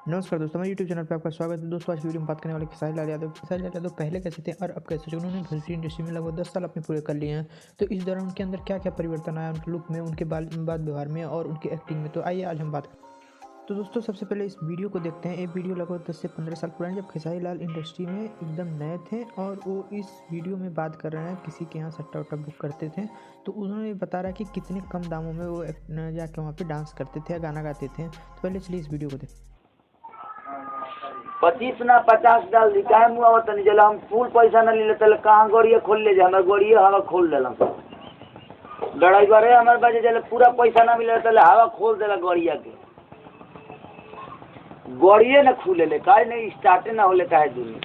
नमस्कार दोस्तों, हमारे यूट्यूब चैनल पे आपका स्वागत है। दोस्तों आज की वीडियो में बात करने वाले खेसारी लाल यादव। खेसारी लाल यादव पहले कैसे थे और अब कैसे, जो उन्होंने भोजपुरी इंडस्ट्री में लगभग 10 साल अपने पूरे कर लिए हैं। तो इस दौरान उनके अंदर क्या क्या परिवर्तन आया, उनके लुक में, उनके बात व्यवहार में और उनकी एक्टिंग में। तो आइए आज हम बात करें। तो दोस्तों सबसे पहले इस वीडियो को देखते हैं। ये वीडियो लगभग 10 से 15 साल पुरानी, जब खेसारी लाल इंडस्ट्री में एकदम नए थे और वो इस वीडियो में बात कर रहे हैं किसी के यहाँ सट्टा वट्टा बुक करते थे। तो उन्होंने बता रहा है कि कितने कम दामों में वो जाके वहाँ पे डांस करते थे या गाना गाते थे। तो पहले चलिए इस वीडियो को देखते हैं। 25 ना 50 डाल दी काहे मुआ तनी जला हम फुल पैसा ना ले तले कहां गड़िए खोल ले जा हमर गड़िए हवा खोल देला ड्राइवर है हमर बाजे जले पूरा पैसा ना मिले तले हवा खोल देला गड़िया के गड़िए ना खुले ले काहे नहीं स्टार्ट ना होले काहे दूनी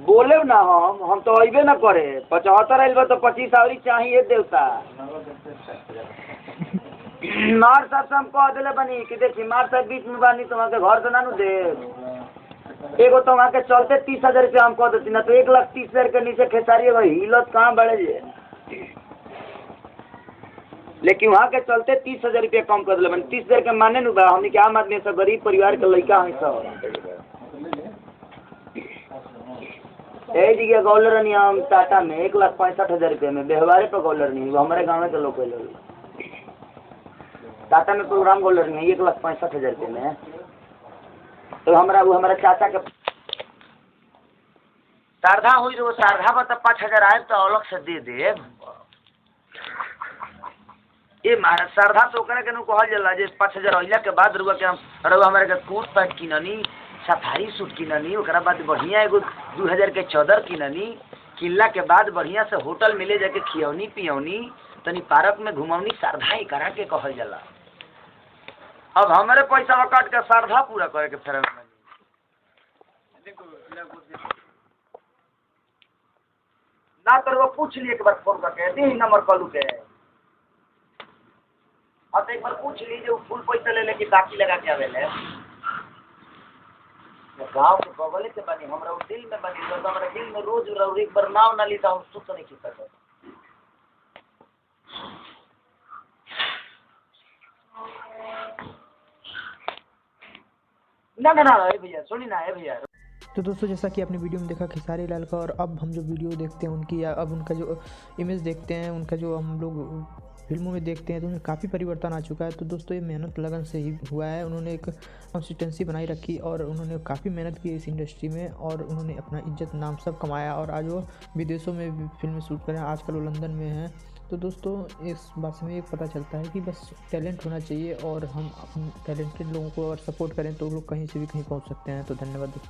बोले ना हम तो अइबे ना करे 75 आइल बा तो 25 आवरी चाहिए देवता मार साहब से हम कह दिले बनी कि देखी मार साहब बीच में बानी तो वहाँ के घर से ना नु दे एगो तो वहाँ के चलते 30,000 रुपया हम कह देती ना तो 1,30,000 के नीचे खेसारी भाई हिलत कहाँ बढ़े जे लेकिन वहाँ के चलते 30,000 रुपया कम कर दिले बनी 30,000 के माने नु बा हमनी के आम आदमी सब गरीब परिवार के लड़का है सब ए जगह गौलर नहीं हम टाटा में 1,65,000 रुपये में व्यवहारे पर गौलर नहीं हमारे गाँव के लोग टाटा में प्रोग्राम गोल्डर नहीं 1,65,000 रुपये में। तो हमारा चाचा के शारदा हुई वो शारदा पर 5,000 आए तो अलग से दे दे ये महाराज शारदा तो करे के नु कहल जाला जे 5,000 अइला के बाद रुआ के हम हमारे के कोट पैंट किननी सफारी सूट किननी ओकरा बाद बढ़िया एगो 2,000 के चादर किननी किनला के बाद बढ़िया से होटल में ले जाके खियौनी पियौनी तनी पार्क में घुमौनी शारदा ही करा के कहल जाला। अब हमारे पैसा काट के श्रद्धा पूरा करे के फेर ना तो वो पूछ लिए एक बार फोन करके दी नंबर कॉल के हाँ तो एक बार पूछ लीजिए फुल पैसा ले लेके बाकी लगा के आवेले गाँव के बगल से बनी हमारा दिल में बनी तो हमारे दिल में रोज एक बार नाव ना लीता हम सुख नहीं खींच सकते ना भैया सुनी ना है भैया। तो दोस्तों जैसा कि आपने वीडियो में देखा खेसारी लाल का, और अब हम जो वीडियो देखते हैं उनकी या अब उनका जो इमेज देखते हैं, उनका जो हम लोग फिल्मों में देखते हैं, तो उनमें काफ़ी परिवर्तन आ चुका है। तो दोस्तों ये मेहनत लगन से ही हुआ है। उन्होंने एक कंसिस्टेंसी बनाई रखी और उन्होंने काफ़ी मेहनत की इस इंडस्ट्री में और उन्होंने अपना इज्जत नाम सब कमाया और आज वो विदेशों में भी फिल्में शूट करें। आजकल वो लंदन में हैं। तो दोस्तों इस बात से हमें एक पता चलता है कि बस टैलेंट होना चाहिए और हम अपने टैलेंटेड लोगों को अगर सपोर्ट करें तो लोग कहीं से भी कहीं पहुंच सकते हैं। तो धन्यवाद दोस्तों।